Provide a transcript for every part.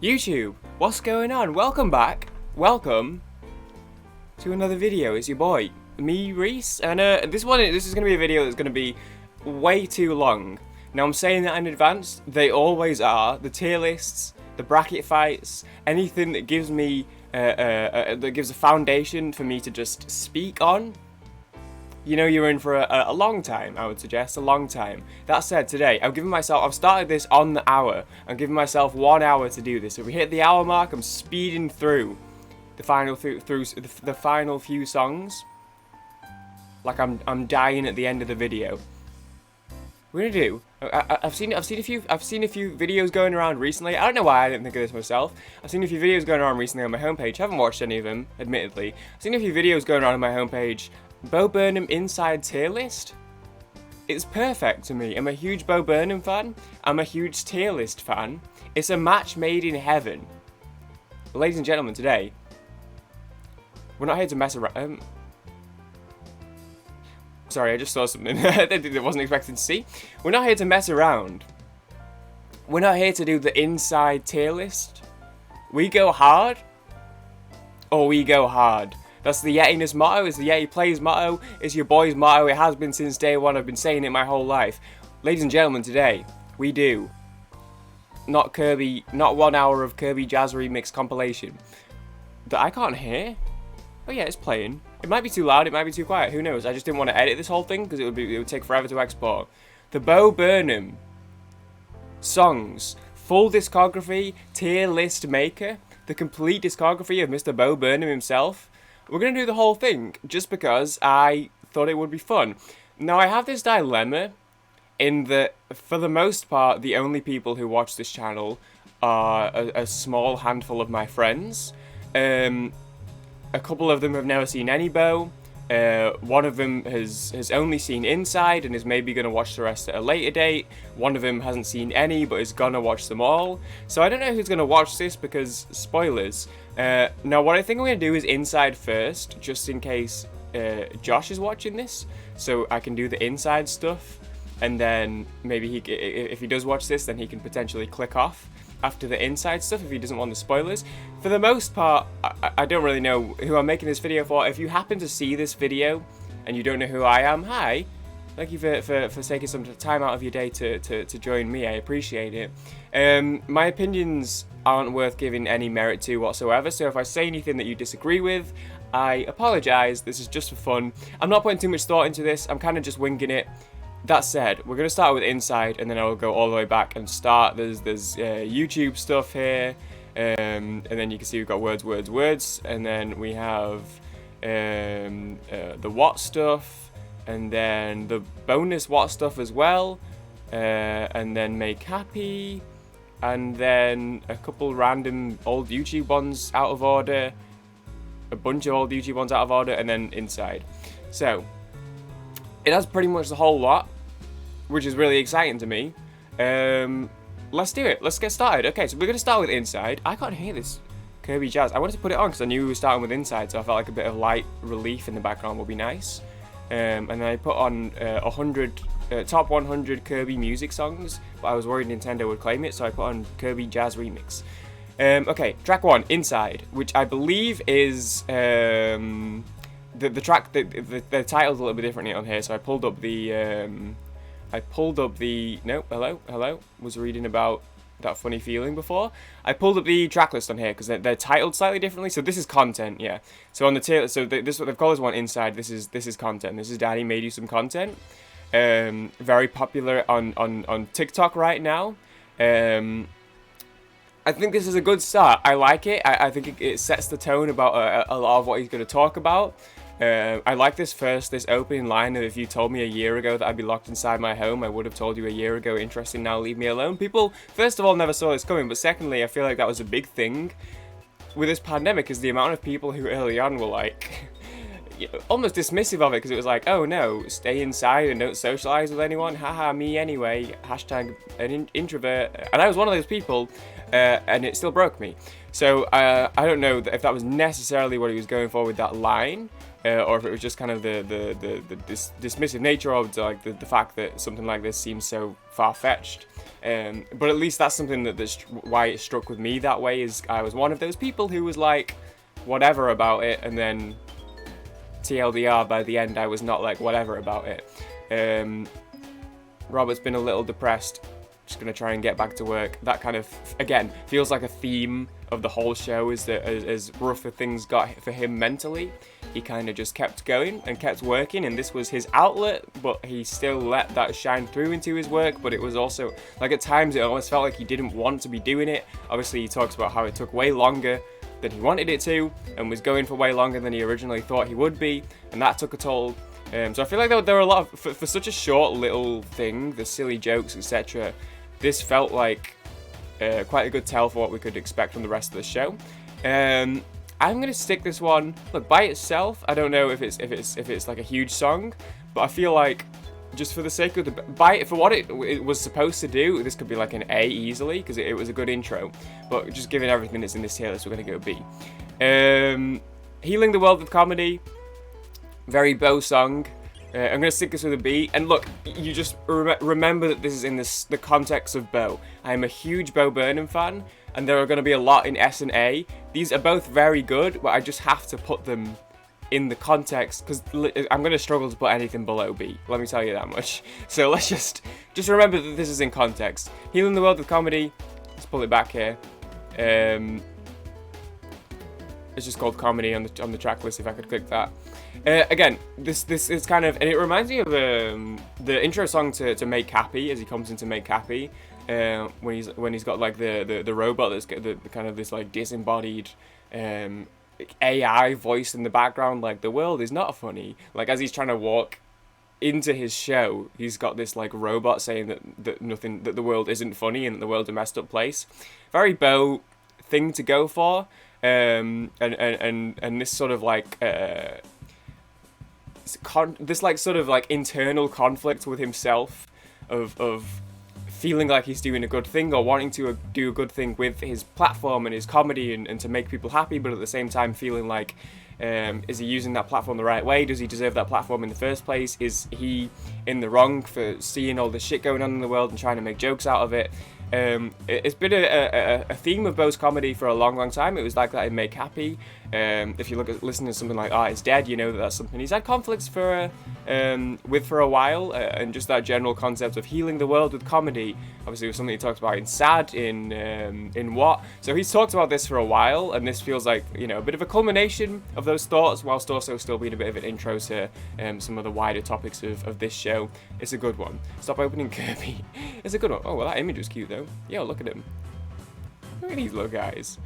YouTube, what's going on? Welcome back. Welcome to another video. It's your boy, me, Reese, and this is going to be a video that's going to be way too long. Now I'm saying that in advance. They always are. The tier lists, the bracket fights, anything that gives me that gives a foundation for me to just speak on. You know, you're in for a long time, I would suggest, a long time. That said, today, I've started this on the hour. I'm giving myself 1 hour to do this. If we hit the hour mark, I'm speeding through the final the final few songs. Like I'm dying at the end of the video. We're gonna do. I've seen a few videos going around recently. I don't know why I didn't think of this myself. I've seen a few videos going around recently on my homepage. Haven't watched any of them, admittedly. I've seen a few videos going around on my homepage. Bo Burnham Inside Tier List? It's perfect to me. I'm a huge Bo Burnham fan. I'm a huge tier list fan. It's a match made in heaven. Ladies and gentlemen, today, we're not here to mess around. Sorry, I just saw something that I wasn't expecting to see. We're not here to mess around. We're not here to do the inside tier list. We go hard, or we go hard. That's the Yetiness motto, it's the Yeti Plays motto, it's your boy's motto, it has been since day one, I've been saying it my whole life. Ladies and gentlemen, today, we do not 1 hour of Kirby Jazz Remix compilation that I can't hear. Oh yeah, it's playing. It might be too loud, it might be too quiet, who knows. I just didn't want to edit this whole thing because it would take forever to export. The Bo Burnham songs, full discography, tier list maker, the complete discography of Mr. Bo Burnham himself. We're going to do the whole thing just because I thought it would be fun. Now, I have this dilemma in that, for the most part, the only people who watch this channel are a small handful of my friends. A couple of them have never seen any Bo. One of them has only seen Inside and is maybe going to watch the rest at a later date. One of them hasn't seen any but is going to watch them all. So I don't know who's going to watch this because, spoilers. Now what I think I'm going to do is Inside first, just in case Josh is watching this. So I can do the Inside stuff. And then maybe if he does watch this, then he can potentially click off after the Inside stuff if he doesn't want the spoilers. For the most part, I don't really know who I'm making this video for. If you happen to see this video and you don't know who I am, hi. Thank you for taking some time out of your day to join me. I appreciate it. My opinions aren't worth giving any merit to whatsoever, so if I say anything that you disagree with, I apologise. This is just for fun. I'm not putting too much thought into this. I'm kind of just winging it. That said, we're going to start with Inside, and then I'll go all the way back and start. There's YouTube stuff here, and then you can see we've got words, and then we have the what stuff, and then the bonus what stuff as well, and then make happy, and then a couple random old YouTube ones out of order, a bunch of old YouTube ones out of order, and then Inside. So it has pretty much the whole lot, which is really exciting to me. Let's do it. Let's get started. Okay, so we're going to start with Inside. I can't hear this Kirby Jazz. I wanted to put it on because I knew we were starting with Inside, so I felt like a bit of light relief in the background would be nice. And then I put on top 100 Kirby music songs, but I was worried Nintendo would claim it, so I put on Kirby Jazz Remix. Okay, track 1, Inside, which I believe is... The track, the title's a little bit differently on here, so I pulled up the, no, hello, was reading about that funny feeling before. I pulled up the track list on here, because they're titled slightly differently, so this is content, yeah. So on the tier, so this, what they've called this one Inside, this is content, this is Daddy Made You Some Content. Very popular on TikTok right now. I think this is a good start. I like it. I think it sets the tone about a lot of what he's going to talk about. I like this opening line of, if you told me a year ago that I'd be locked inside my home, I would have told you a year ago, interesting, now leave me alone. People, first of all, never saw this coming, but secondly, I feel like that was a big thing with this pandemic, is the amount of people who early on were like, almost dismissive of it, because it was like, oh no, stay inside and don't socialize with anyone, haha, me anyway, hashtag an introvert, and I was one of those people, and it still broke me. So I don't know if that was necessarily what he was going for with that line, or if it was just kind of the dismissive nature of like the fact that something like this seems so far-fetched. But at least that's something that's why it struck with me that way, is I was one of those people who was like whatever about it, and then TLDR, by the end I was not like whatever about it. Robert's been a little depressed, just gonna try and get back to work. That kind of, again, feels like a theme of the whole show, is that as rough as things got for him mentally, he kind of just kept going and kept working, and this was his outlet, but he still let that shine through into his work. But it was also, like, at times it almost felt like he didn't want to be doing it. Obviously he talks about how it took way longer than he wanted it to, and was going for way longer than he originally thought he would be, and that took a toll. So I feel like there were a lot of, for such a short little thing, the silly jokes, etc., this felt like quite a good tell for what we could expect from the rest of the show. I'm gonna stick this one. Look, by itself, I don't know if it's like a huge song, but I feel like just for the sake of for what it was supposed to do, this could be like an A easily, because it was a good intro. But just given everything that's in this tier list, we're gonna go B. Healing the World with Comedy, very Bo song. I'm going to stick this with a B. And look, you just remember that this is in the context of Bo. I am a huge Bo Burnham fan, and there are going to be a lot in S and A. These are both very good, but I just have to put them in the context, because I'm going to struggle to put anything below B. Let me tell you that much. So let's just remember that this is in context. Healing the World with Comedy. Let's pull it back here. It's just called Comedy on the track list, if I could click that. Again, this is kind of, and it reminds me of the intro song to Make Happy, as he comes into Make Happy, when he's got like the robot that's got the kind of this like disembodied AI voice in the background, like, the world is not funny. Like, as he's trying to walk into his show, he's got this like robot saying that the world isn't funny and that the world's a messed up place. Very Bo thing to go for. And this sort of like this like sort of like internal conflict with himself of feeling like he's doing a good thing, or wanting to do a good thing with his platform and his comedy and to make people happy, but at the same time feeling like, is he using that platform the right way? Does he deserve that platform in the first place? Is he in the wrong for seeing all the shit going on in the world and trying to make jokes out of it? It's been a theme of Bo's comedy for a long time. It was like that in Make Happy. If you listen to something like Art is Dead, you know that's something he's had conflicts for a while, and just that general concept of healing the world with comedy. Obviously, it was something he talked about in Sad, in What. So he's talked about this for a while, and this feels like, you know, a bit of a culmination of those thoughts, whilst also still being a bit of an intro to some of the wider topics of this show. It's a good one. Stop Opening Kirby. It's a good one. Oh, well, that image was cute though. Yo, look at him. Look at these little guys.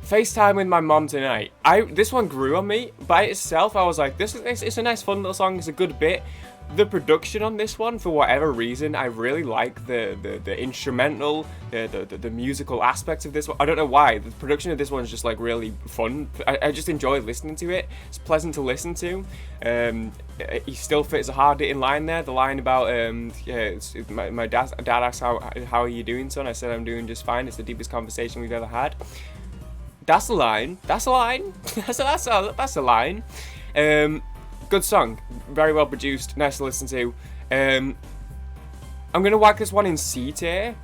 FaceTime with my mom tonight. This one grew on me. By itself, I was like, it's a nice fun little song. It's a good bit. The production on this one, for whatever reason, I really like the instrumental, the musical aspects of this one. I don't know why. The production of this one is just like really fun. I just enjoy listening to it. It's pleasant to listen to. He still fits a hard-hitting line there. The line about my dad asked how are you doing, son? I said I'm doing just fine. It's the deepest conversation we've ever had. That's a line. That's a line. that's a line. Good song, very well produced, nice to listen to. I'm gonna whack this one in C tier,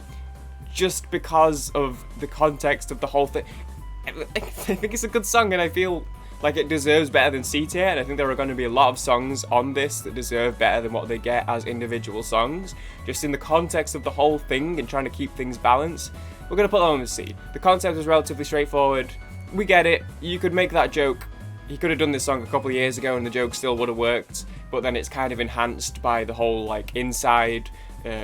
just because of the context of the whole thing. I think it's a good song, and I feel like it deserves better than C tier, and I think there are going to be a lot of songs on this that deserve better than what they get as individual songs. Just in the context of the whole thing and trying to keep things balanced, we're gonna put that on the C. The concept is relatively straightforward. We get it. You could make that joke. He could have done this song a couple of years ago and the joke still would have worked, but then it's kind of enhanced by the whole like inside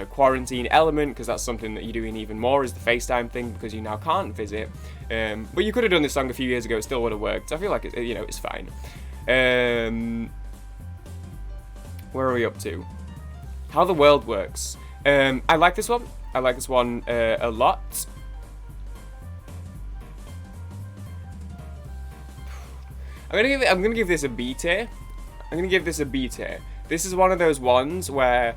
quarantine element, because that's something that you're doing even more, is the FaceTime thing, because you now can't visit. But you could have done this song a few years ago, it still would have worked. I feel like it's fine. Where are we up to? How the World Works. I like this one. I like this one a lot. I'm gonna give this a B tier. I'm gonna give this a B tier. This is one of those ones where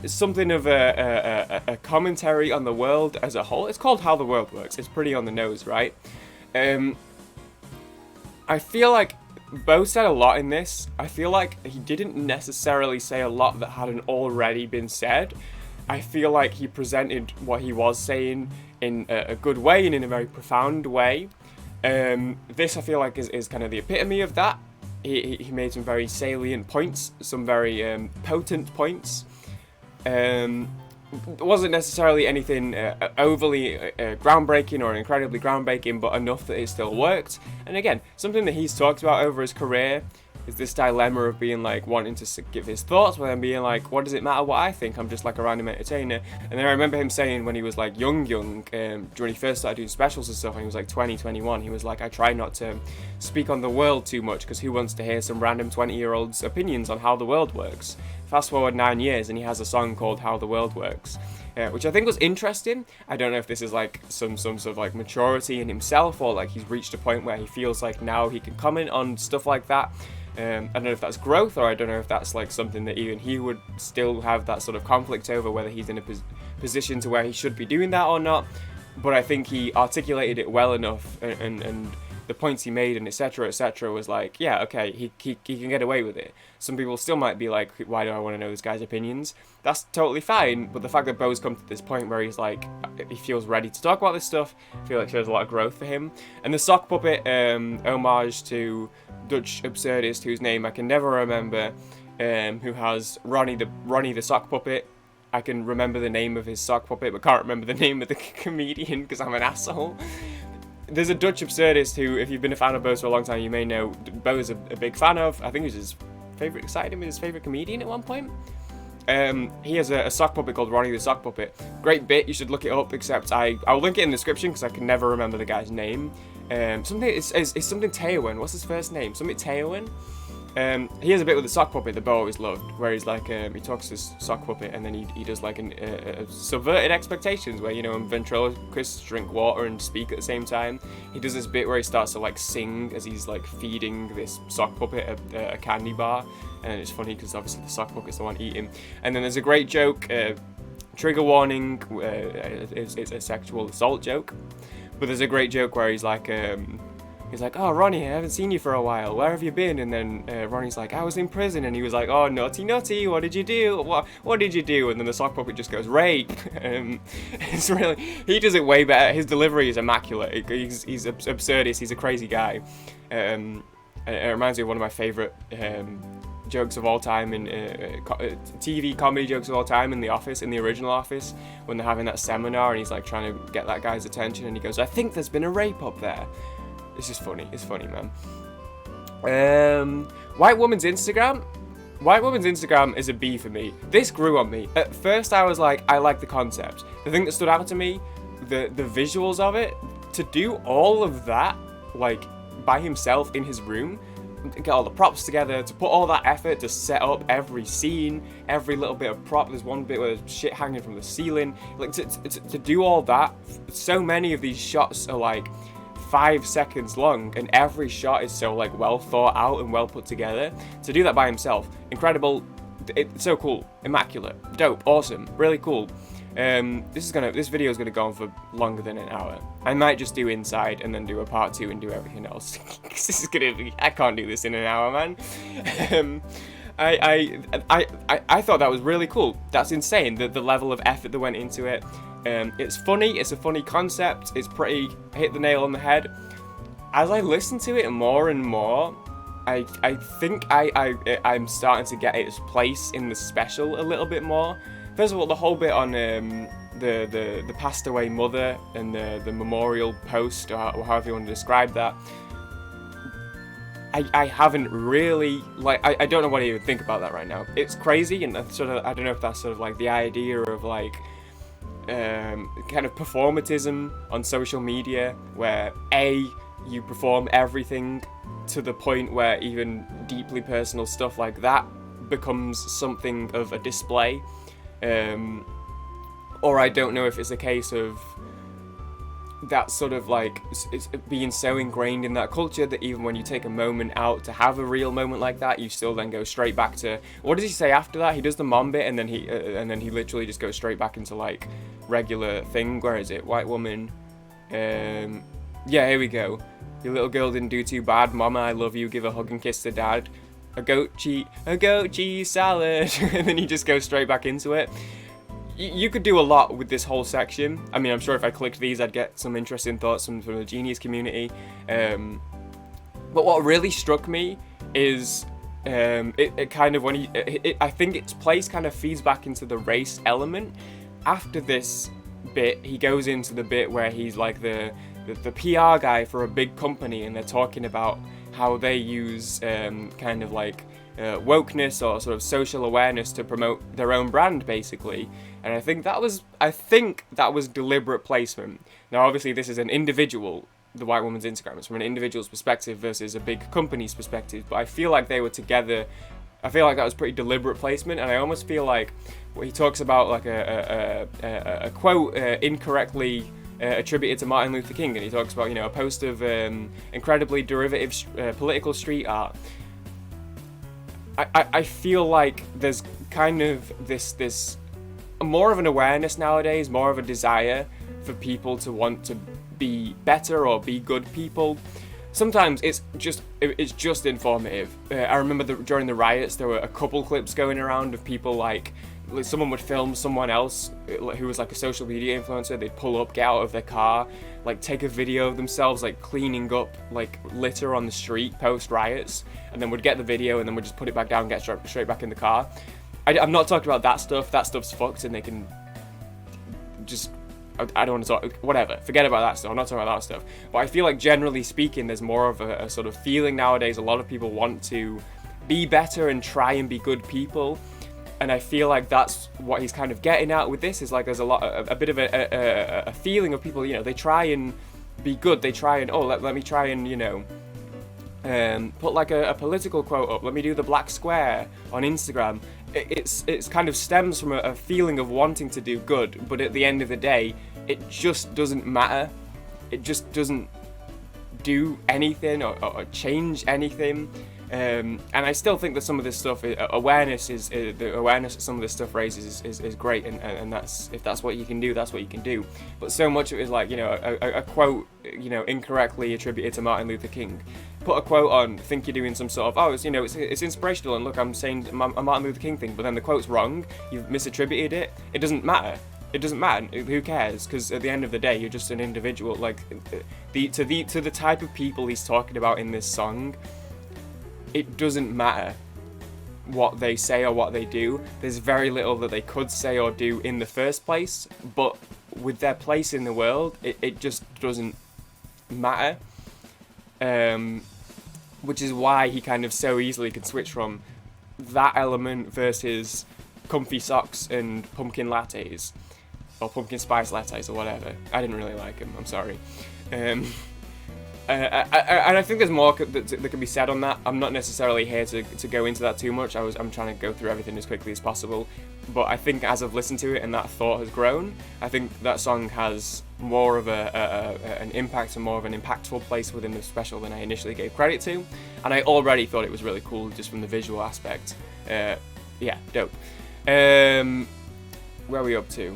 it's something of a commentary on the world as a whole. It's called How the World Works. It's pretty on the nose, right? I feel like Bo said a lot in this. I feel like he didn't necessarily say a lot that hadn't already been said. I feel like he presented what he was saying in a good way and in a very profound way. This I feel like is kind of the epitome of that. He made some very salient points, some very potent points. It wasn't necessarily anything overly groundbreaking or incredibly groundbreaking, but enough that it still worked. And again, something that he's talked about over his career is this dilemma of being like wanting to give his thoughts, but then being like, what does it matter what I think? I'm just like a random entertainer. And then I remember him saying when he was like young, when he first started doing specials and stuff, and he was like 20, 21, he was like, I try not to speak on the world too much because who wants to hear some random 20-year-old's opinions on how the world works? Fast forward 9 years and he has a song called How the World Works, which I think was interesting. I don't know if this is like some sort of like maturity in himself, or like he's reached a point where he feels like now he can comment on stuff like that. I don't know if that's growth, or I don't know if that's like something that even he would still have that sort of conflict over, whether he's in a position to where he should be doing that or not. But I think he articulated it well enough, and the points he made and etc was like, yeah, okay, he can get away with it. Some people still might be like, why do I want to know this guy's opinions? That's totally fine, but the fact that Bo's come to this point where he's like, he feels ready to talk about this stuff, I feel like shows a lot of growth for him. And the sock puppet homage to Dutch absurdist whose name I can never remember, who has Ronnie the sock puppet. I can remember the name of his sock puppet, but can't remember the name of the comedian because I'm an asshole. There's a Dutch absurdist who, if you've been a fan of Bo's for a long time, you may know Bo is a big fan of. I think he was his favourite, cited him as his favourite comedian at one point. He has a sock puppet called Ronnie the Sock Puppet. Great bit, you should look it up, except I'll link it in the description because I can never remember the guy's name. It's something Teowen. What's his first name? Something Teowen? He has a bit with the sock puppet that Bo always loved, where he's like, he talks to his sock puppet and then he does like subverted expectations, where, you know, when ventriloquists drink water and speak at the same time. He does this bit where he starts to like sing as he's like feeding this sock puppet a candy bar, and it's funny because obviously the sock puppet's the one eating. And then there's a great joke, trigger warning, it's a sexual assault joke, but there's a great joke where he's like, oh, Ronnie, I haven't seen you for a while. Where have you been? And then Ronnie's like, I was in prison. And he was like, oh, naughty, naughty. What did you do? What did you do? And then the sock puppet just goes, rape. It's really, he does it way better. His delivery is immaculate. He's absurdist. He's a crazy guy. It reminds me of one of my favourite jokes of all time in TV comedy jokes of all time in The Office, in the original Office, when they're having that seminar and he's like trying to get that guy's attention and he goes, I think there's been a rape up there. It's just funny. It's funny, man. White Woman's Instagram. White Woman's Instagram is a B for me. This grew on me. At first, I was like, I like the concept. The thing that stood out to me, the visuals of it. To do all of that, like, by himself in his room, get all the props together, to put all that effort to set up every scene, every little bit of prop. There's one bit where there's shit hanging from the ceiling. Like, to do all that, so many of these shots are, like, 5 seconds long, and every shot is so like well thought out and well put together. To do that by himself, incredible. It's so cool, immaculate, dope, awesome, really cool. This video is gonna go on for longer than an hour. I might just do inside and then do a part 2 and do everything else. This is gonna be, I can't do this in an hour, man. I thought that was really cool. That's insane, the level of effort that went into it. It's funny, it's a funny concept, it's pretty hit the nail on the head. As I listen to it more and more, I think I'm starting to get its place in the special a little bit more. First of all, the whole bit on the passed away mother and the memorial post, or however you want to describe that. I haven't really, like, I don't know what to even think about that right now. It's crazy, and sort of, I don't know if that's sort of like the idea of like kind of performatism on social media, where you perform everything to the point where even deeply personal stuff like that becomes something of a display, or I don't know if it's a case of that sort of like it's being so ingrained in that culture that even when you take a moment out to have a real moment like that, you still then go straight back to, what does he say after that? He does the mom bit, and then he literally just goes straight back into like regular thing. Where is it? White woman. Yeah, here we go. Your little girl didn't do too bad. Mama, I love you. Give a hug and kiss to dad. A goat cheese salad. And then you just go straight back into it. You could do a lot with this whole section. I mean, I'm sure if I clicked these, I'd get some interesting thoughts from the Genius community. But what really struck me is it kind of, when I think its place kind of feeds back into the race element. After this bit, he goes into the bit where he's like the PR guy for a big company, and they're talking about how they use kind of like wokeness or sort of social awareness to promote their own brand, basically. And I think that was deliberate placement. Now, obviously, this is an individual, the white woman's Instagram. It's from an individual's perspective versus a big company's perspective. But I feel like they were together. I feel like that was pretty deliberate placement, and I almost feel like what he talks about, like a quote incorrectly attributed to Martin Luther King, and he talks about, you know, a post of incredibly derivative political street art. I feel like there's kind of this more of an awareness nowadays, more of a desire for people to want to be better or be good people. Sometimes it's just informative. I remember during the riots, there were a couple clips going around of people like someone would film someone else who was like a social media influencer. They'd pull up, get out of their car, like take a video of themselves like cleaning up like litter on the street post riots, and then would get the video and then would just put it back down and get straight back in the car. I'm not talking about that stuff. That stuff's fucked, and they can just, I don't want to talk, whatever, forget about that stuff. I'm not talking about that stuff. But I feel like generally speaking, there's more of a sort of feeling nowadays. A lot of people want to be better and try and be good people. And I feel like that's what he's kind of getting at with this, is like there's a bit of a feeling of people, you know, they try and be good. They try and, let me try and, you know, put like a political quote up. Let me do the black square on Instagram. It's kind of stems from a feeling of wanting to do good, but at the end of the day, it just doesn't matter. It just doesn't do anything or change anything. And I still think that some of this stuff, the awareness that some of this stuff raises is great, and that's, if that's what you can do, that's what you can do. But so much of it is like, you know, a quote, you know, incorrectly attributed to Martin Luther King. Put a quote on, think you're doing some sort of, it's, you know, it's inspirational, and look, I'm saying a Martin Luther King thing, but then the quote's wrong, you've misattributed it. It doesn't matter. It doesn't matter. Who cares? Because at the end of the day, you're just an individual. Like to the type of people he's talking about in this song, it doesn't matter what they say or what they do. There's very little that they could say or do in the first place, but with their place in the world, it just doesn't matter. Which is why he kind of so easily can switch from that element versus comfy socks and pumpkin lattes, or pumpkin spice lattes, or whatever. I didn't really like them, I'm sorry. And I think there's more that can be said on that. I'm not necessarily here to go into that too much. I'm trying to go through everything as quickly as possible. But I think as I've listened to it and that thought has grown, I think that song has more of an impact and more of an impactful place within the special than I initially gave credit to. And I already thought it was really cool just from the visual aspect. Yeah, dope. Where are we up to?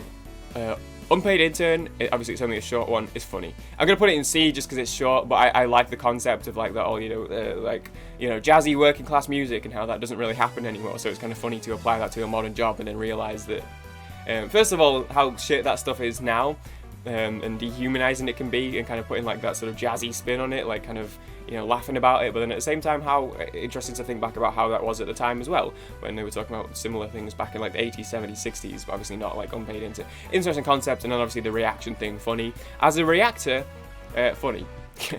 Unpaid Intern, obviously it's only a short one, is funny. I'm going to put it in C just because it's short, but I like the concept of like that all, jazzy working class music and how that doesn't really happen anymore, so it's kind of funny to apply that to a modern job and then realise that, first of all, how shit that stuff is now, and dehumanising it can be, and kind of putting like that sort of jazzy spin on it, like kind of, you know, laughing about it, but then at the same time how interesting to think back about how that was at the time as well, when they were talking about similar things back in like the 80s, 70s, 60s, but obviously not like Unpaid Intern. Interesting concept, and then obviously the reaction thing, funny. As a reactor, funny.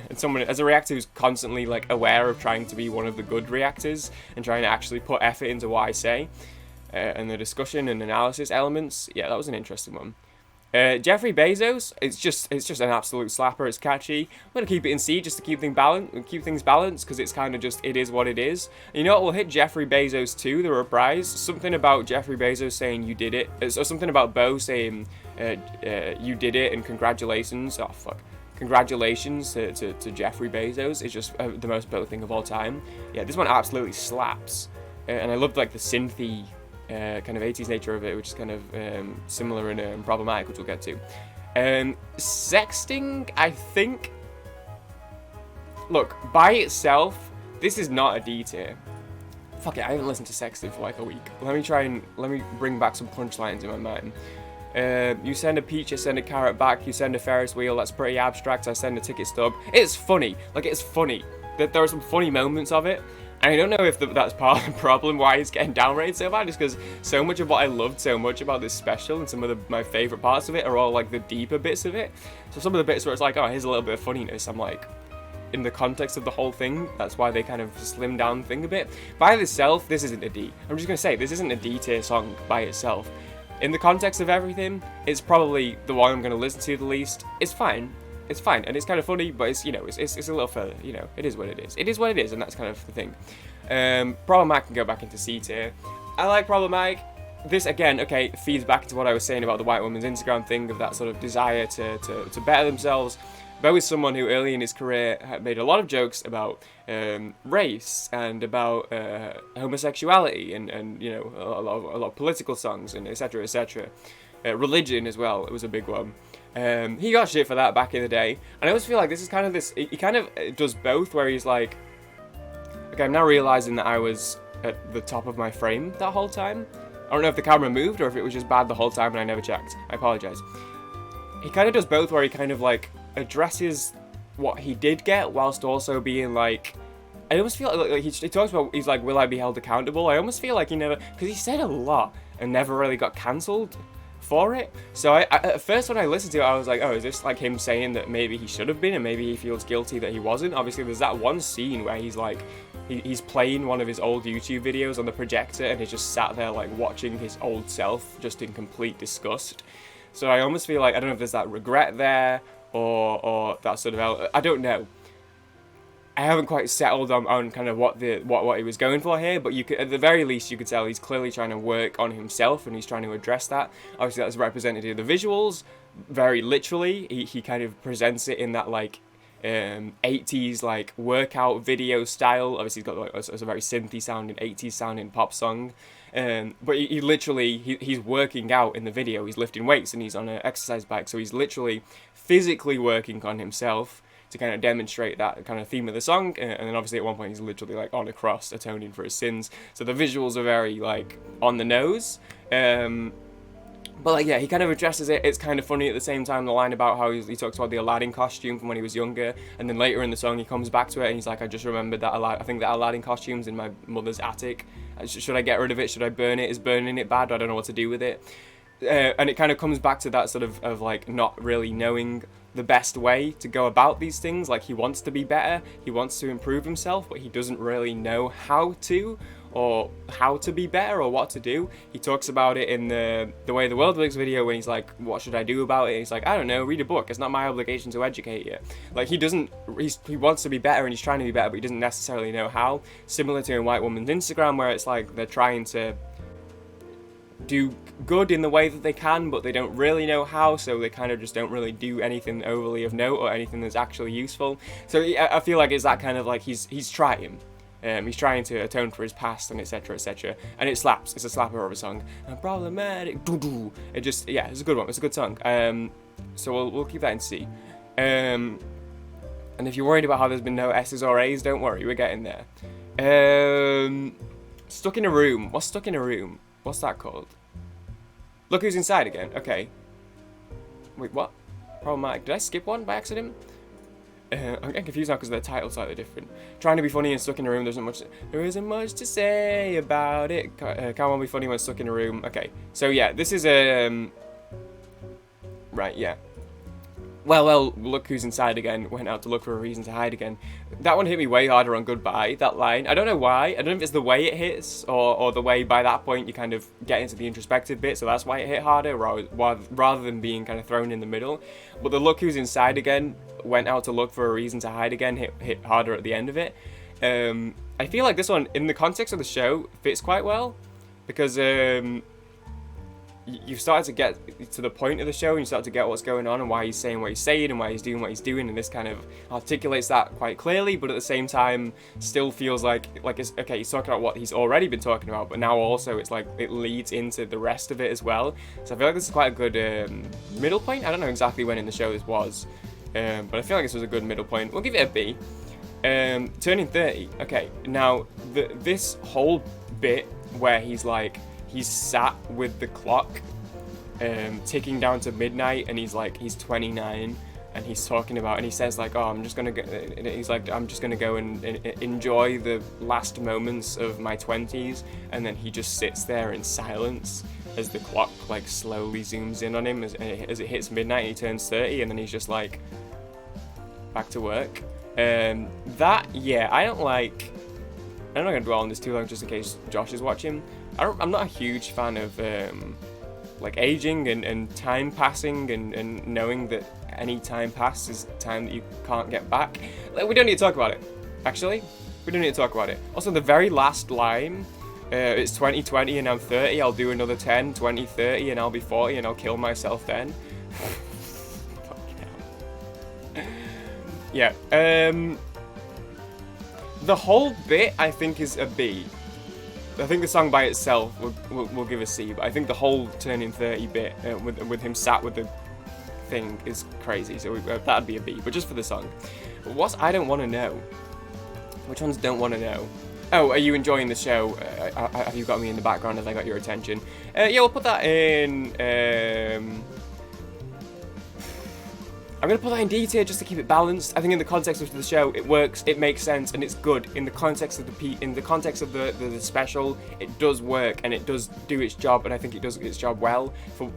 As a reactor who's constantly like aware of trying to be one of the good reactors and trying to actually put effort into what I say, and the discussion and analysis elements, yeah, that was an interesting one. Jeffrey Bezos, it's just an absolute slapper. It's catchy. I'm gonna keep it in C just to keep things balanced, because it's kind of just, it is what it is. You know what will hit Jeffrey Bezos too, the reprise? Something about Jeffrey Bezos saying you did it, or something about Bo saying you did it and congratulations. Oh fuck, congratulations to Jeffrey Bezos. It's just the most dope thing of all time. Yeah, this one absolutely slaps. And I loved like the synthy kind of 80s nature of it, which is kind of similar and problematic, which we'll get to. Sexting, I think... Look, by itself, this is not a D tier. Fuck it, I haven't listened to Sexting for like a week. Let me bring back some punchlines in my mind. You send a peach, I send a carrot back, you send a Ferris wheel, that's pretty abstract, I send a ticket stub. It's funny, like it's funny. There are some funny moments of it, and I don't know if that's part of the problem why it's getting downrated so bad, is because so much of what I loved so much about this special and some of my favourite parts of it are all like the deeper bits of it. So some of the bits where it's like, oh, here's a little bit of funniness, I'm like, in the context of the whole thing, that's why they kind of slim down the thing a bit. By itself, this isn't a D. I'm just going to say, this isn't a D tier song by itself. In the context of everything, it's probably the one I'm going to listen to the least. It's fine. It's fine, and it's kind of funny, but it's, you know, it's a little further, you know, it is what it is. It is what it is, and that's kind of the thing. Problematic can go back into C tier. I like Problematic. This, again, okay, feeds back into what I was saying about the white woman's Instagram thing, of that sort of desire to better themselves. Bo is someone who early in his career had made a lot of jokes about race and about homosexuality and you know, a lot of political songs and etc. etc. Religion as well, it was a big one. He got shit for that back in the day, and I always feel like this is kind of this, he kind of does both, where he's like, okay, I'm now realising that I was at the top of my frame that whole time. I don't know if the camera moved or if it was just bad the whole time and I never checked. I apologise. He kind of does both, where he kind of like addresses what he did get whilst also being like, I almost feel like he talks about, he's like, will I be held accountable? I almost feel like he never, because he said a lot and never really got cancelled for it. So I at first when I listened to it, I was like, oh, is this like him saying that maybe he should have been and maybe he feels guilty that he wasn't? Obviously there's that one scene where he's like, he's playing one of his old YouTube videos on the projector and he's just sat there like watching his old self just in complete disgust. So I almost feel like, I don't know if there's that regret there or that sort of, I don't know. I haven't quite settled on kind of what he was going for here, but you could, at the very least, you could tell he's clearly trying to work on himself and he's trying to address that. Obviously, that's represented in the visuals, very literally. He kind of presents it in that like 80s like workout video style. Obviously, he's got like a very synthy sounding 80s sounding pop song. But he literally, he's working out in the video. He's lifting weights and he's on an exercise bike, so he's literally physically working on himself to kind of demonstrate that kind of theme of the song. And then obviously at one point he's literally like on a cross atoning for his sins. So the visuals are very like on the nose. But like, yeah, he kind of addresses it. It's kind of funny at the same time, the line about how he talks about the Aladdin costume from when he was younger, and then later in the song he comes back to it and he's like, I just remembered that I think that Aladdin costume's in my mother's attic. Should I get rid of it? Should I burn it? Is burning it bad? I don't know what to do with it. And it kind of comes back to that sort of like not really knowing the best way to go about these things. Like, he wants to be better, he wants to improve himself, but he doesn't really know how to, or how to be better, or what to do. He talks about it in the Way the World Works video when he's like, what should I do about it? And he's like, I don't know, read a book, it's not my obligation to educate you. Like, he wants to be better and he's trying to be better, but he doesn't necessarily know how. Similar to in White Woman's Instagram, where it's like they're trying to do good in the way that they can, but they don't really know how, so they kind of just don't really do anything overly of note or anything that's actually useful. So I feel like it's that kind of like he's trying. He's trying to atone for his past and etc etc, and it slaps. It's a slapper of a song. And Problematic, it just, yeah, it's a good one. It's a good song. So we'll keep that in C. And if you're worried about how there's been no S's or A's, don't worry, we're getting there. Stuck in a Room. What's Stuck in a Room? What's that called? Look Who's Inside Again. Okay. Wait, what? Problematic. Did I skip one by accident? I'm getting confused now because their title's slightly different. Trying to be funny and stuck in a room. There isn't much to say about it. Can't want to be funny when stuck in a room. Okay. So yeah, this is right. Yeah. Well, look who's inside again. Went out to look for a reason to hide again. That one hit me way harder on Goodbye, that line. I don't know why. I don't know if it's the way it hits or the way by that point you kind of get into the introspective bit, so that's why it hit harder rather than being kind of thrown in the middle. But the look who's inside again, went out to look for a reason to hide again, hit harder at the end of it. I feel like this one, in the context of the show, fits quite well because you've started to get to the point of the show, and you start to get what's going on and why he's saying what he's saying and why he's doing what he's doing, and this kind of articulates that quite clearly, but at the same time still feels like it's okay, he's talking about what he's already been talking about, but now also it's like it leads into the rest of it as well. So I feel like this is quite a good middle point. I don't know exactly when in the show this was, but I feel like this was a good middle point. We'll give it a B. Turning 30. Okay, now this whole bit where he's sat with the clock ticking down to midnight, and he's 29, and he's talking about, and he says like, oh, I'm just gonna go and enjoy the last moments of my 20s, and then he just sits there in silence as the clock like slowly zooms in on him as it hits midnight and he turns 30, and then he's just like back to work. That, yeah, I'm not gonna dwell on this too long just in case Josh is watching. I'm not a huge fan of like aging and time passing and knowing that any time passed is time that you can't get back. Like, we don't need to talk about it. Actually, we don't need to talk about it. Also, the very last line, it's 2020 and I'm 30. I'll do another 10, 20, 30, and I'll be 40 and I'll kill myself then. Fucking hell. Yeah. The whole bit I think is a B. I think the song by itself will give a C, but I think the whole turning 30 bit with him sat with the thing is crazy, so that'd be a B, but just for the song. But what's I don't want to know? Which ones don't want to know? Oh, are you enjoying the show? Have you got me in the background? Have I got your attention? Yeah, we'll put that in... I'm going to put that in D tier just to keep it balanced. I think in the context of the show, it works, it makes sense, and it's good. In the context of the special, it does work, and it does do its job, and I think it does its job well.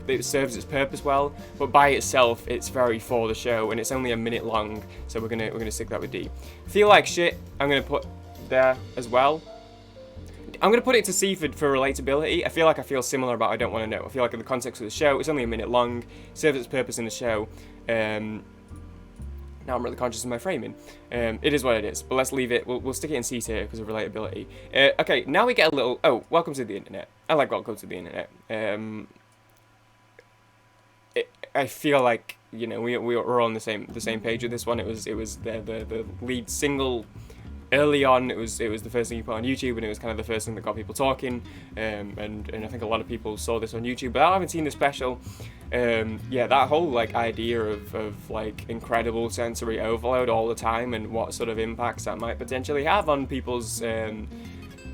It serves its purpose well, but by itself, it's very for the show, and it's only a minute long, so we're gonna stick that with D. Feel like shit, I'm going to put there as well. I'm going to put it to C for relatability. I feel similar about I don't want to know. I feel like in the context of the show, it's only a minute long, serves its purpose in the show. Now I'm really conscious of my framing. It is what it is, but let's leave it. We'll stick it in C tier because of relatability. Okay, now we get a little... Oh, welcome to the internet. I like welcome to the internet. I feel like, you know, we're on the same page with this one. It was the lead single. Early on, it was the first thing you put on YouTube, and it was kind of the first thing that got people talking. And I think a lot of people saw this on YouTube, but I haven't seen the special. Yeah, that whole like idea of like incredible sensory overload all the time, and what sort of impacts that might potentially have on people's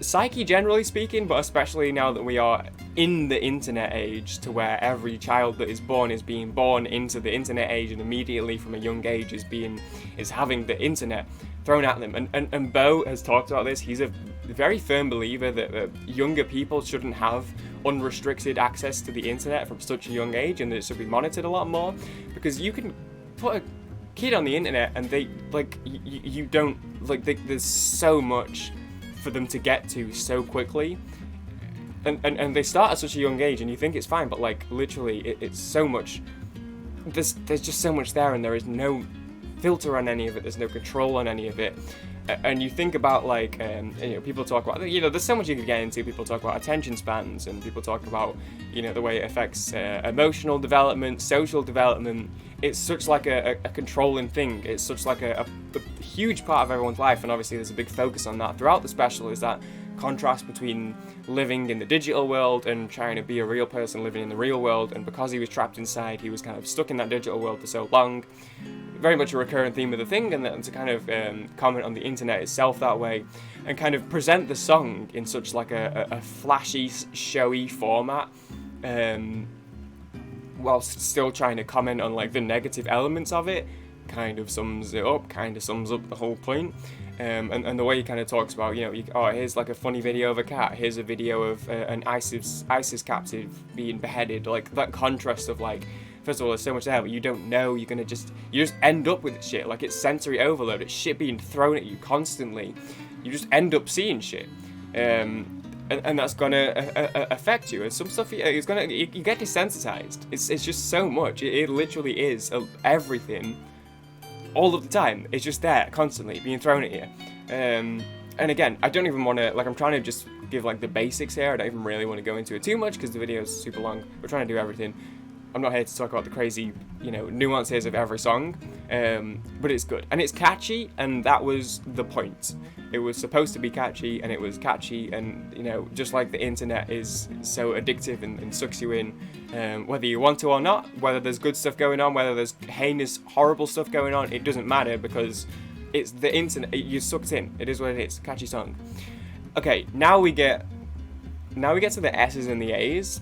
psyche, generally speaking, but especially now that we are in the internet age, to where every child that is being born into the internet age, and immediately from a young age is having the internet thrown at them. And Bo has talked about this. He's a very firm believer that younger people shouldn't have unrestricted access to the internet from such a young age, and that it should be monitored a lot more, because you can put a kid on the internet and they like you don't like there's so much for them to get to so quickly, and they start at such a young age, and you think it's fine, but like literally it's so much. There's just so much there, and there is no filter on any of it. There's no control on any of it. And you think about like, you know, people talk about, you know, there's so much you could get into. People talk about attention spans, and people talk about, you know, the way it affects emotional development, social development. It's such like a controlling thing. It's such like a huge part of everyone's life, and obviously there's a big focus on that throughout the special, is that contrast between living in the digital world and trying to be a real person living in the real world. And because he was trapped inside, he was kind of stuck in that digital world for so long. Very much a recurrent theme of the thing, and to kind of comment on the internet itself that way, and kind of present the song in such like a flashy, showy format, whilst still trying to comment on like the negative elements of it, kind of sums it up, kind of sums up the whole point. And the way he kind of talks about, you know, here's like a funny video of a cat, here's a video of an ISIS captive being beheaded, like that contrast of like, first of all, there's so much there, but you don't know, you just end up with shit, like it's sensory overload, it's shit being thrown at you constantly, you just end up seeing shit, and that's gonna affect you, and some stuff it's gonna, you get desensitized, it's just so much, it literally is everything, all of the time, it's just there, constantly, being thrown at you, and again, I don't even want to, like, I'm trying to just give like the basics here. I don't even really want to go into it too much because the video is super long. We're trying to do everything. I'm not here to talk about the crazy, you know, nuances of every song, but it's good and it's catchy, and that was the point. It was supposed to be catchy, and it was catchy, and you know, just like the internet is so addictive and sucks you in, whether you want to or not, whether there's good stuff going on, whether there's heinous, horrible stuff going on, it doesn't matter because it's the internet. You're sucked in. It is what it is. Catchy song. Okay, now we get to the S's and the A's.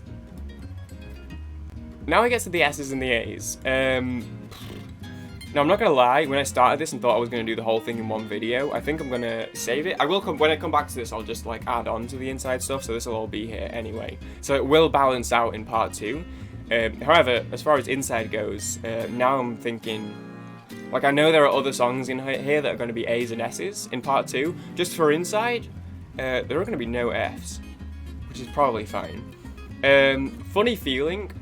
Now we get to the S's and the A's. Now, I'm not going to lie, when I started this and thought I was going to do the whole thing in one video, I think I'm going to save it. I will come, when I come back to this, I'll just like add on to the inside stuff, so this will all be here anyway. So it will balance out in part 2. However, as far as inside goes, now I'm thinking, like I know there are other songs in here that are going to be A's and S's in part 2. Just for inside, there are going to be no F's, which is probably fine. Funny feeling.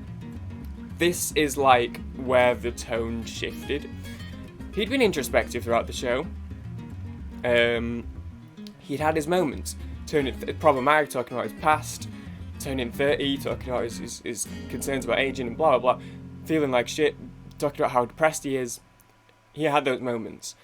This is like where the tone shifted. He'd been introspective throughout the show. He'd had his moments, turning problematic, talking about his past, turning 30, talking about his concerns about aging and blah blah blah, feeling like shit, talking about how depressed he is. He had those moments.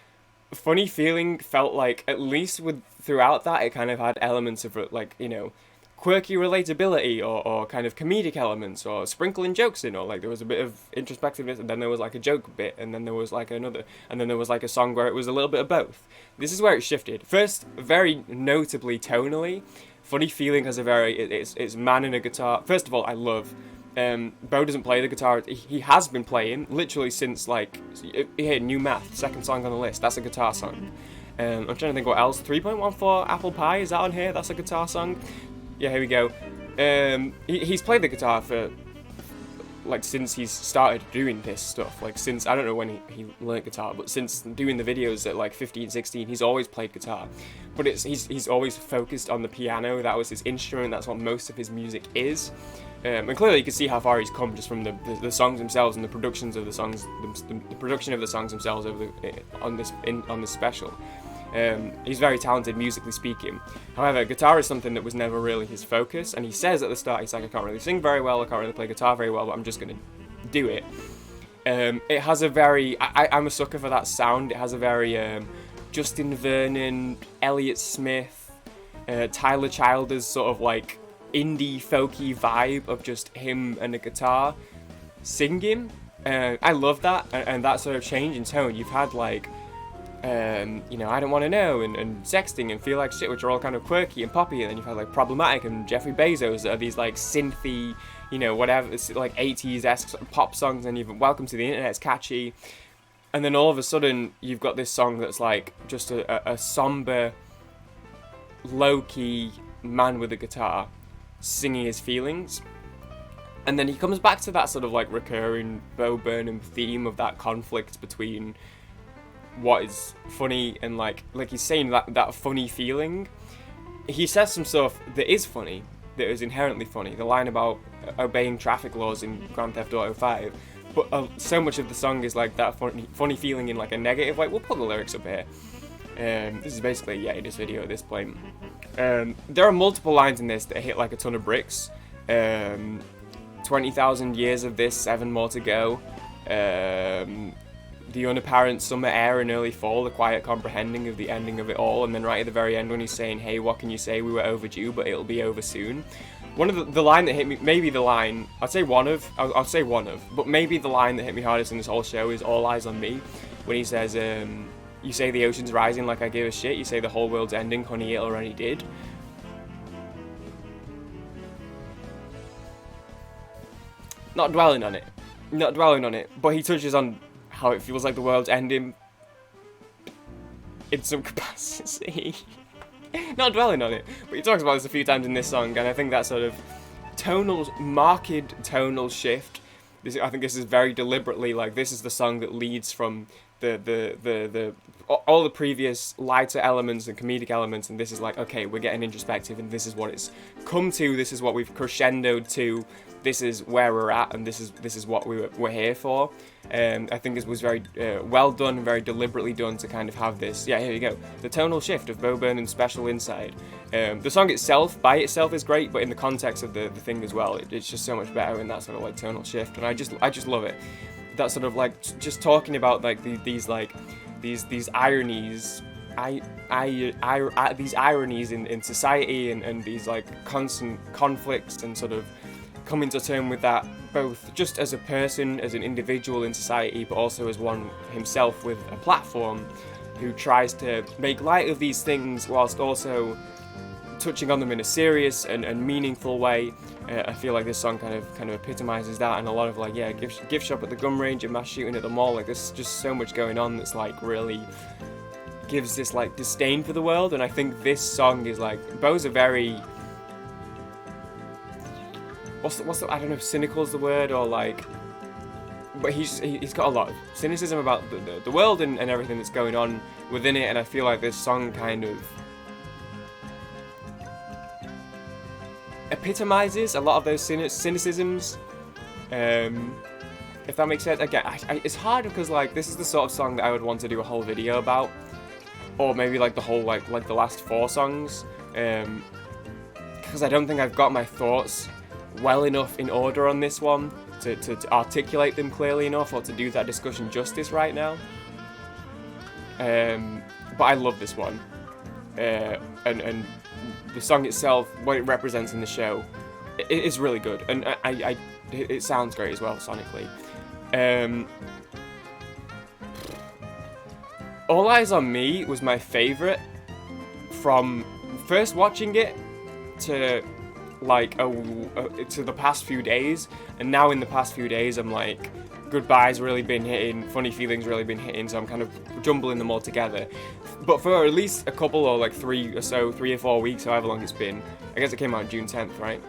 Funny feeling felt like, at least throughout that, it kind of had elements of like, you know, quirky relatability or kind of comedic elements or sprinkling jokes in, or like there was a bit of introspectiveness and then there was like a joke bit and then there was like another, and then there was like a song where it was a little bit of both. This is where it shifted. First, very notably tonally, Funny Feeling has a very, it's man and a guitar. First of all, I love, Bo doesn't play the guitar. He has been playing literally since like, here, New Math, second song on the list, that's a guitar song. I'm trying to think what else. 3.14 Apple Pie, is that on here? That's a guitar song. Yeah, here we go. He's played the guitar for, like, since he's started doing this stuff. Like, since, I don't know when he learned guitar, but since doing the videos at, like, 15, 16, he's always played guitar. But he's always focused on the piano. That was his instrument. That's what most of his music is. And clearly you can see how far he's come just from the songs themselves and the productions of the songs, the production of the songs themselves on this special. He's very talented musically speaking. However, guitar is something that was never really his focus, and he says at the start, he's like, I can't really sing very well, I can't really play guitar very well, but I'm just going to do it. It has a very, I'm a sucker for that sound. It has a very Justin Vernon, Elliott Smith, Tyler Childers sort of like indie folky vibe of just him and a guitar singing. I love that, and that sort of change in tone. You've had like, you know, I Don't Want to Know and Sexting and Feel Like Shit, which are all kind of quirky and poppy, and then you've had like Problematic and Jeffrey Bezos that are these like synthy, you know, whatever, it's like 80s-esque pop songs, and even Welcome to the Internet, it's catchy. And then all of a sudden you've got this song that's like just a somber, low-key man with a guitar singing his feelings. And then he comes back to that sort of like recurring Bo Burnham theme of that conflict between what is funny and like he's saying that funny feeling. He says some stuff that is funny, that is inherently funny. The line about obeying traffic laws in Grand Theft Auto 5, but so much of the song is like that funny feeling in like a negative way. We'll put the lyrics up here. This is basically a Yeti this video at this point. There are multiple lines in this that hit like a ton of bricks. 20,000 years of this, 7 more to go. The unapparent summer air and early fall, the quiet comprehending of the ending of it all, and then right at the very end when he's saying, hey, what can you say, we were overdue, but it'll be over soon. One of the line that hit me, maybe the line, I'll say one of, but maybe the line that hit me hardest in this whole show is All Eyes on Me, when he says, you say the ocean's rising like I give a shit, you say the whole world's ending, honey, it already did. Not dwelling on it, but he touches on how it feels like the world's ending in some capacity. Not dwelling on it, but he talks about this a few times in this song, and I think that sort of marked tonal shift, I think this is very deliberately, like, this is the song that leads from all the previous lighter elements and comedic elements, and this is like, okay, we're getting introspective, and this is what it's come to. This is what we've crescendoed to. This is where we're at, and this is what we're here for. I think it was very well done and very deliberately done to kind of have this. Yeah, here you go. The tonal shift of Bo Burnham's special inside. The song itself, by itself, is great, but in the context of the thing as well, it's just so much better in that sort of like tonal shift, and I just love it. That sort of like just talking about like these ironies. These ironies in society and these like constant conflicts and sort of coming to terms with that, both just as a person, as an individual in society, but also as one himself with a platform who tries to make light of these things whilst also touching on them in a serious and meaningful way. I feel like this song kind of epitomizes that, and a lot of like, yeah, gift shop at the gun range and mass shooting at the mall. Like, there's just so much going on that's like really gives this like disdain for the world, and I think this song is like, Bo's a very, what's the I don't know if cynical is the word, or like, but he's got a lot of cynicism about the world and everything that's going on within it, and I feel like this song kind of epitomizes a lot of those cynicisms, if that makes sense. Again, it's hard because like this is the sort of song that I would want to do a whole video about, or maybe like the whole like the last 4 songs, because I don't think I've got my thoughts well enough in order on this one to articulate them clearly enough, or to do that discussion justice right now. But I love this one, and the song itself, what it represents in the show, it is really good, and it sounds great as well sonically. All Eyes on Me was my favourite from first watching it to like to the past few days, and now in the past few days I'm like, Goodbye's really been hitting, Funny Feelings really been hitting, so I'm kind of jumbling them all together. But for at least a couple, or like 3 or 4 weeks, however long it's been, I guess it came out June 10th, right?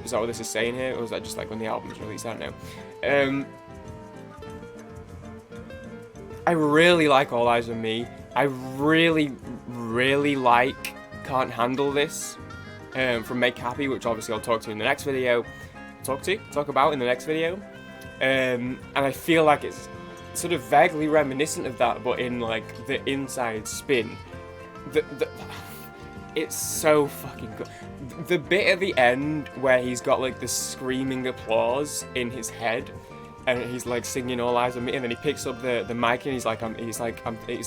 Is that what this is saying here, or was that just like when the album was released? I don't know. I really like All Eyes on Me. I really, really like Can't Handle This from Make Happy, which obviously I'll talk about in the next video. And I feel like it's sort of vaguely reminiscent of that, but in like the inside spin. It's so fucking good. The bit at the end where he's got like the screaming applause in his head, and he's like singing All Eyes on Me, and then he picks up the mic and he's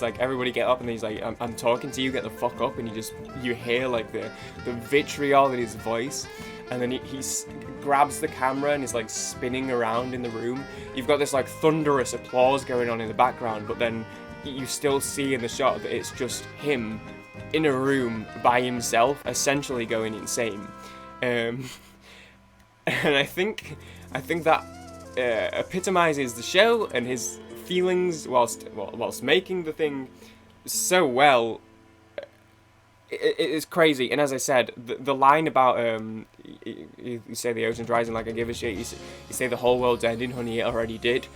like, everybody get up, and he's like, I'm talking to you, get the fuck up, and you hear like the vitriol in his voice, and then he grabs the camera and is like spinning around in the room. You've got this like thunderous applause going on in the background, but then you still see in the shot that it's just him in a room by himself, essentially going insane. And I think that epitomizes the show and his feelings whilst making the thing so well. It is crazy. And as I said, the line about you say the ocean's rising like I give a shit, you say the whole world's ending, honey, it already did.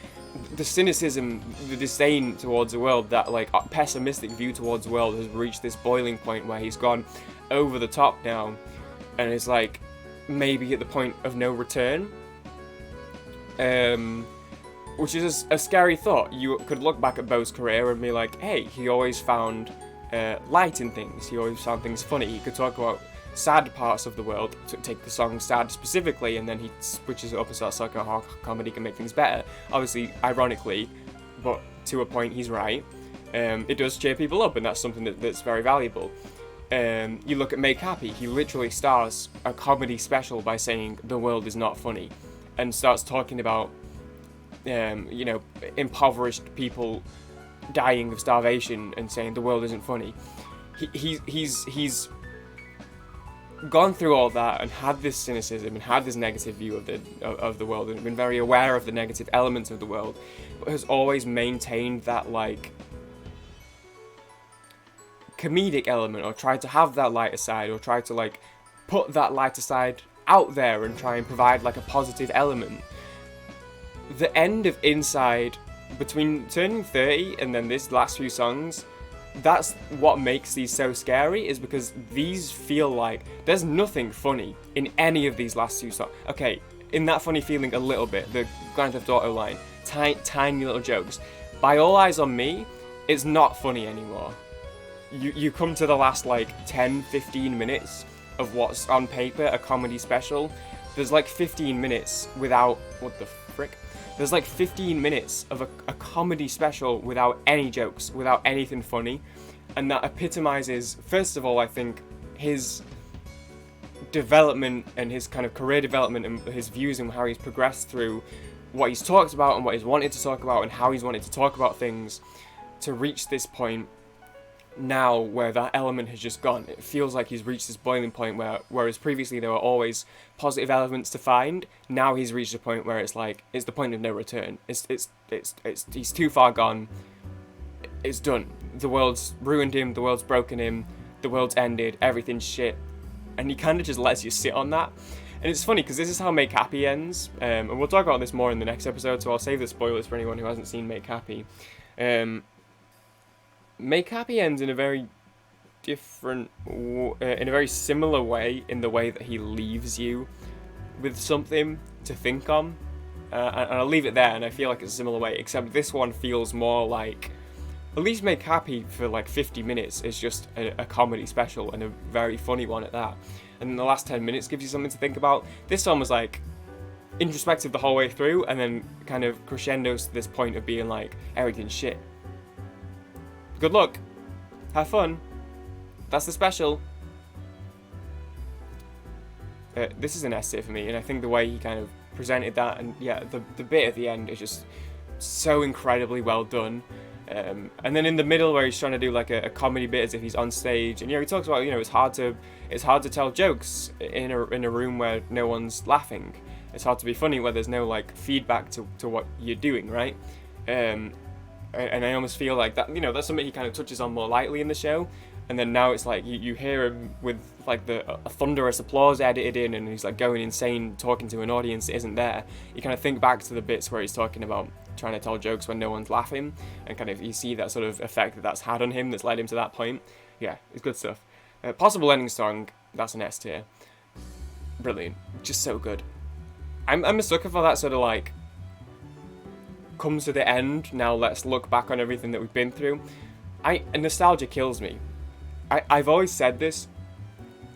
The cynicism, the disdain towards the world, that like pessimistic view towards the world has reached this boiling point where he's gone over the top now, and it's like maybe at the point of no return, which is a scary thought. You could look back at Bo's career and be like, hey, he always found light in things, he always found things funny. He could talk about sad parts of the world, to take the song Sad specifically, and then he switches it up and starts talking about how comedy can make things better. Obviously, ironically, but to a point, he's right. It does cheer people up, and that's something that's very valuable. You look at Make Happy, he literally starts a comedy special by saying the world is not funny, and starts talking about impoverished people dying of starvation and saying the world isn't funny. He's gone through all that and had this cynicism and had this negative view of the world, and been very aware of the negative elements of the world, but has always maintained that like comedic element, or tried to have that lighter side, or tried to like put that lighter side out there and try and provide like a positive element. The end of Inside between turning 30 and then this last few songs, that's what makes these so scary, is because these feel like there's nothing funny in any of these last few songs. Okay, in that funny feeling a little bit, the Grand Theft Auto line, tiny little jokes. By All Eyes on Me, it's not funny anymore. You come to the last like 10-15 minutes of what's on paper a comedy special. There's like 15 minutes without, what the frick? There's like 15 minutes of a comedy special without any jokes, without anything funny. And that epitomizes, first of all, I think, his development and his kind of career development and his views and how he's progressed through what he's talked about and what he's wanted to talk about and how he's wanted to talk about things to reach this point now where that element has just gone. It feels like he's reached this boiling point where, whereas previously there were always positive elements to find, now he's reached a point where it's like, it's the point of no return. He's too far gone. It's done. The world's ruined him, the world's broken him, the world's ended, everything's shit. And he kind of just lets you sit on that. And it's funny because this is how Make Happy ends, and we'll talk about this more in the next episode, so I'll save the spoilers for anyone who hasn't seen Make Happy. Make Happy ends in a very different, in a very similar way, in the way that he leaves you with something to think on. And I'll leave it there, and I feel like it's a similar way, except this one feels more like, at least Make Happy for like 50 minutes is just a comedy special, and a very funny one at that. And then the last 10 minutes gives you something to think about. This one was like introspective the whole way through, and then kind of crescendos to this point of being like, everything's shit. Good luck. Have fun. That's the special. This is an S tier for me, and I think the way he kind of presented that, and yeah, the bit at the end is just so incredibly well done. And then in the middle where he's trying to do like a comedy bit as if he's on stage, and he talks about, it's hard to tell jokes in a room where no one's laughing. It's hard to be funny where there's no like feedback to what you're doing, right? And I almost feel like that, that's something he kind of touches on more lightly in the show. And then now it's like you hear him with like a thunderous applause edited in, and he's like going insane talking to an audience that isn't there. You kind of think back to the bits where he's talking about trying to tell jokes when no one's laughing, and kind of you see that sort of effect that's had on him that's led him to that point. Yeah, it's good stuff. Possible ending song, that's an S tier. Brilliant, just so good. I'm a sucker for that sort of like, comes to the end, now let's look back on everything that we've been through. And nostalgia kills me. I've always said this,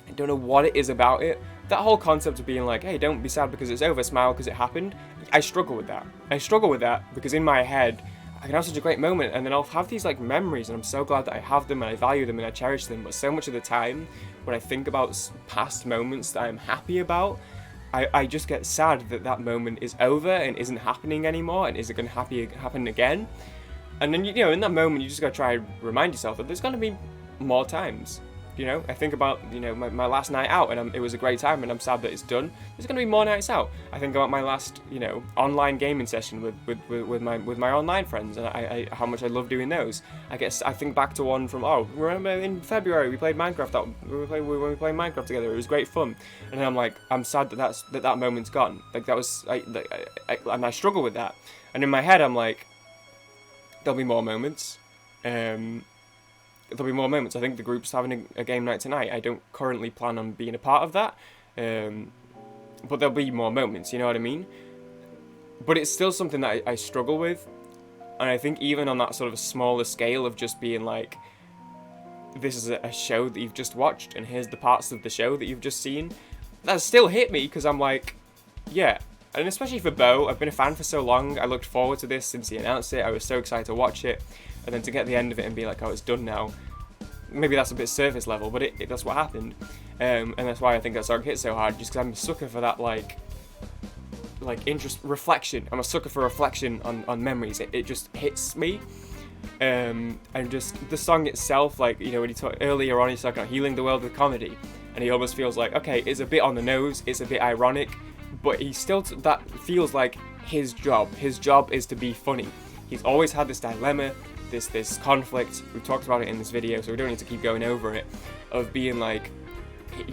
I don't know what it is about it, that whole concept of being like, hey, don't be sad because it's over, smile because it happened. I struggle with that because in my head I can have such a great moment, and then I'll have these like memories, and I'm so glad that I have them, and I value them, and I cherish them. But so much of the time when I think about past moments that I'm happy about, I just get sad that moment is over and isn't happening anymore, and is it going to happen again? And then, in that moment, you just got to try and remind yourself that there's going to be more times. I think about, my last night out, and it was a great time, and I'm sad that it's done. There's going to be more nights out. I think about my last, online gaming session with my online friends, and I how much I love doing those. I think back to one from, remember in February we played Minecraft. When we played Minecraft together, it was great fun. And then I'm like, I'm sad that moment's gone. Like that was, and I struggle with that. And in my head, I'm like, there'll be more moments. There'll be more moments. I think the group's having a game night tonight. I don't currently plan on being a part of that, but there'll be more moments, you know what I mean? But it's still something that I struggle with, and I think even on that sort of smaller scale of just being like, this is a show that you've just watched, and here's the parts of the show that you've just seen, that still hit me, because I'm like, yeah. And especially for Bo, I've been a fan for so long, I looked forward to this since he announced it, I was so excited to watch it, and then to get the end of it and be like, oh, it's done now. Maybe that's a bit surface level, but that's what happened. And that's why I think that song hit so hard, just because I'm a sucker for that, like reflection. I'm a sucker for reflection on memories. It just hits me. And just the song itself, like, when he talked earlier on, he's talking about healing the world with comedy. And he almost feels like, okay, it's a bit on the nose, it's a bit ironic, but he still, that feels like his job. His job is to be funny. He's always had this dilemma, this conflict, we've talked about it in this video, so we don't need to keep going over it, of being like,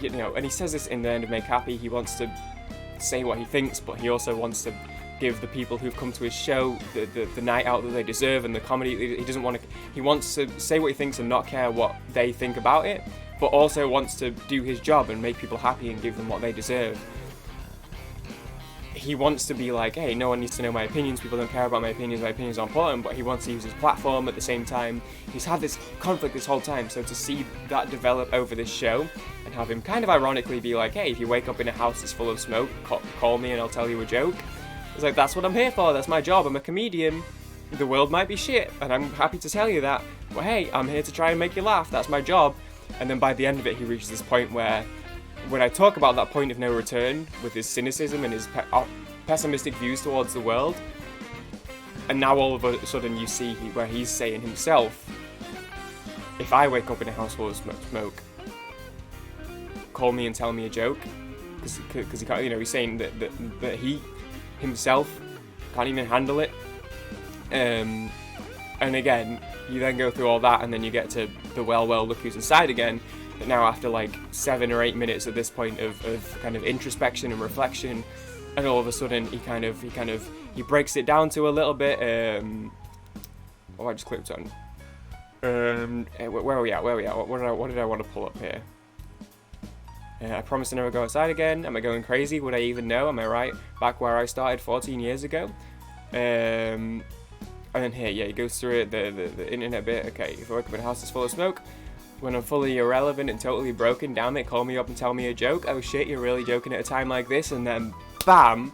and he says this in the end of Make Happy, he wants to say what he thinks, but he also wants to give the people who've come to his show the night out that they deserve and the comedy. He doesn't want to. He wants to say what he thinks and not care what they think about it, but also wants to do his job and make people happy and give them what they deserve. He wants to be like, hey, no one needs to know my opinions, people don't care about my opinions are important, but he wants to use his platform at the same time. He's had this conflict this whole time, so to see that develop over this show, and have him kind of ironically be like, hey, if you wake up in a house that's full of smoke, call me and I'll tell you a joke. It's like, that's what I'm here for, that's my job, I'm a comedian. The world might be shit, and I'm happy to tell you that, but hey, I'm here to try and make you laugh, that's my job. And then by the end of it, he reaches this point where, when I talk about that point of no return, with his cynicism and his pessimistic views towards the world, and now all of a sudden you see where he's saying himself, if I wake up in a house full of smoke, call me and tell me a joke, because he can't, he's saying that he himself can't even handle it. And again, you then go through all that, and then you get to the well, look who's inside again. But now after like 7 or 8 minutes at this point of kind of introspection and reflection, and all of a sudden he breaks it down to a little bit. I just clicked on. Where are we at? What did I want to pull up here? I promise to never go outside again. Am I going crazy? Would I even know? Am I right? Back where I started 14 years ago. And then here, yeah, he goes through it, the internet bit. Okay, if I wake up in a house that's full of smoke, when I'm fully irrelevant and totally broken, damn it, call me up and tell me a joke. Oh shit, you're really joking at a time like this? And then, bam!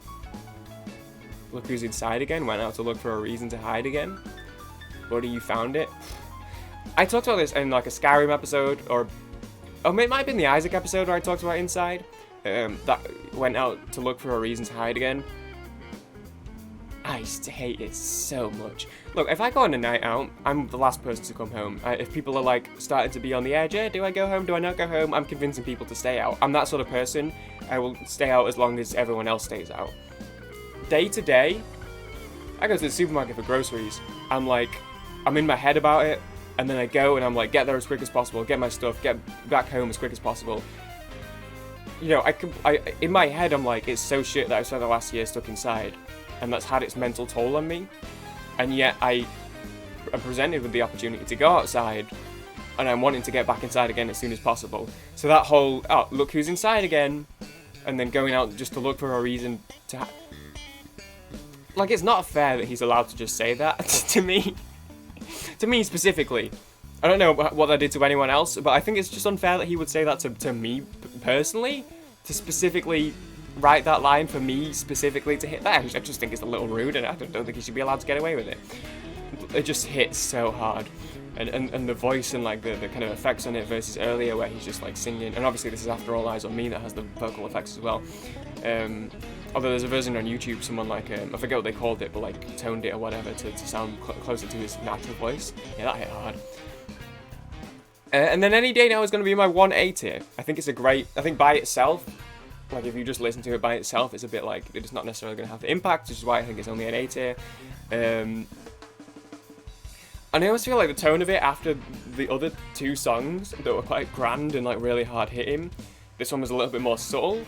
Look who's inside again, went out to look for a reason to hide again. Buddy, you found it. I talked about this in like a Skyrim episode, or it might have been the Isaac episode where I talked about Inside. That went out to look for a reason to hide again. I used to hate it so much. Look, if I go on a night out, I'm the last person to come home. If people are like starting to be on the edge, do I go home, do I not go home? I'm convincing people to stay out. I'm that sort of person. I will stay out as long as everyone else stays out. Day to day, I go to the supermarket for groceries. I'm in my head about it, and then I go and I'm like, get there as quick as possible, get my stuff, get back home as quick as possible. In my head, I'm like, it's so shit that I spent the last year stuck inside. And that's had its mental toll on me, and yet I am presented with the opportunity to go outside, and I'm wanting to get back inside again as soon as possible. So that whole, oh, look who's inside again, and then going out just to look for a reason to it's not fair that he's allowed to just say that to me specifically. I don't know what I did to anyone else, but I think it's just unfair that he would say that to me personally, to specifically write that line for me specifically to hit that. I just think it's a little rude, and I don't think he should be allowed to get away with it. It just hits so hard, and the voice and like the kind of effects on it versus earlier where he's just like singing, and obviously this is After All Eyes on Me that has the vocal effects as well. Although there's a version on YouTube, someone I forget what they called it, but like toned it or whatever to sound closer to his natural voice. Yeah, that hit hard. And then Any Day Now is going to be my 1A tier. I think by itself, like if you just listen to it by itself, it's a bit like, it's not necessarily going to have the impact, which is why I think it's only an A tier. And I always feel like the tone of it after the other two songs that were quite grand and like really hard hitting, this one was a little bit more subtle.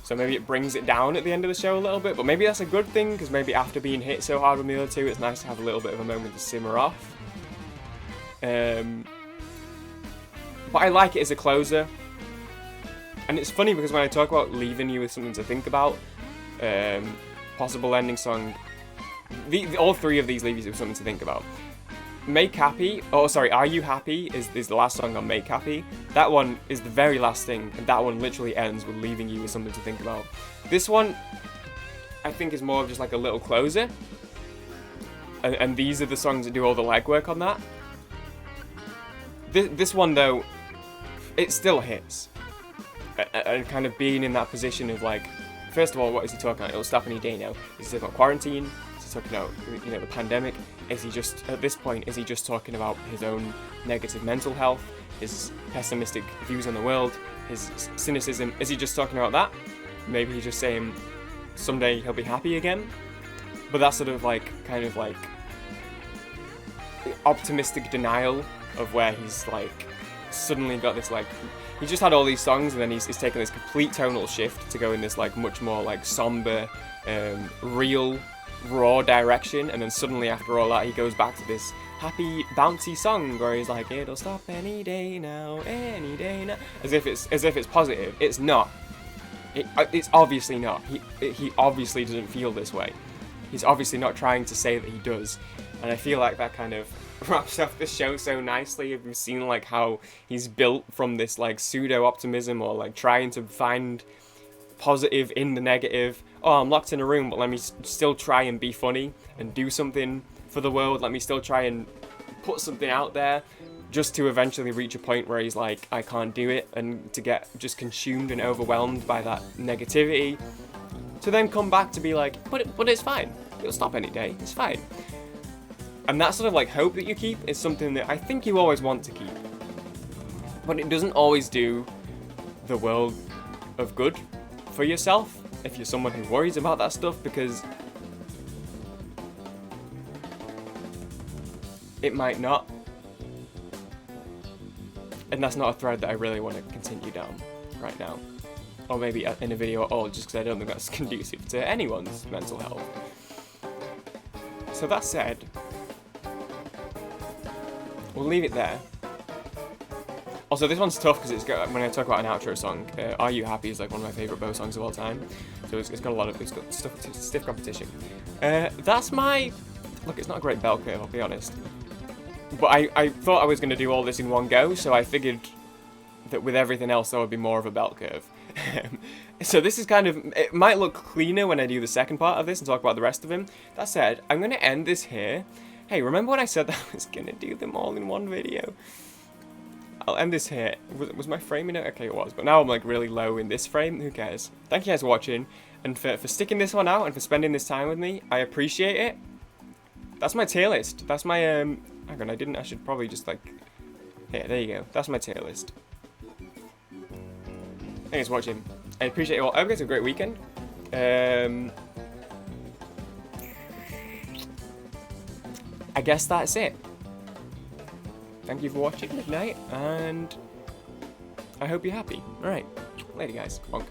So maybe it brings it down at the end of the show a little bit, but maybe that's a good thing, because maybe after being hit so hard with the other two, it's nice to have a little bit of a moment to simmer off. But I like it as a closer. And it's funny because when I talk about leaving you with something to think about, possible ending song, all three of these leave you with something to think about. Are You Happy is the last song on Make Happy. That one is the very last thing, and that one literally ends with leaving you with something to think about. This one, I think, is more of just like a little closer. And these are the songs that do all the legwork on that. This one, though, it still hits. And kind of being in that position of like, first of all, what is he talking about? It'll stop any day now. Is he talking about quarantine? Is he talking about, the pandemic? Is he just, at this point, is he just talking about his own negative mental health, his pessimistic views on the world, his cynicism? Is he just talking about that? Maybe he's just saying someday he'll be happy again. But that's sort of like, kind of like optimistic denial of where he's like suddenly got this like, he just had all these songs and then he's taken this complete tonal shift to go in this like much more like somber, real, raw direction, and then suddenly after all that he goes back to this happy, bouncy song where he's like, it'll stop any day now, as if it's positive. It's not. It's obviously not. He obviously doesn't feel this way. He's obviously not trying to say that he does, and I feel like that kind of wraps up the show so nicely. If you've seen like how he's built from this like pseudo optimism, or like trying to find positive in the negative. Oh, I'm locked in a room, but let me still try and be funny and do something for the world. Let me still try and put something out there, just to eventually reach a point where he's like, I can't do it, and to get just consumed and overwhelmed by that negativity, to then come back to be like, but it's fine. It'll stop any day. It's fine. And that sort of like hope that you keep is something that I think you always want to keep. But it doesn't always do the world of good for yourself if you're someone who worries about that stuff, because it might not. And that's not a thread that I really want to continue down right now. Or maybe in a video at all, just because I don't think that's conducive to anyone's mental health. So that said, we'll leave it there. Also, this one's tough because it's got, when I talk about an outro song, Are You Happy is like one of my favourite Bo songs of all time. So it's got a lot of, it's got stiff competition. That's my, look, it's not a great bell curve, I'll be honest. But I thought I was going to do all this in one go, so I figured that with everything else there would be more of a bell curve. So this is kind of, it might look cleaner when I do the second part of this and talk about the rest of him. That said, I'm going to end this here. Hey, remember when I said that I was going to do them all in one video? I'll end this here. Was my framing it? Okay, it was. But now I'm like really low in this frame. Who cares? Thank you guys for watching and for sticking this one out and for spending this time with me. I appreciate it. That's my tier list. That's my, hang on, I should probably just like, here, there you go. That's my tier list. Thanks for watching. I appreciate it all. I hope you guys have a great weekend. I guess that's it. Thank you for watching. Good night, and I hope you're happy. Alright, later guys. Bonk.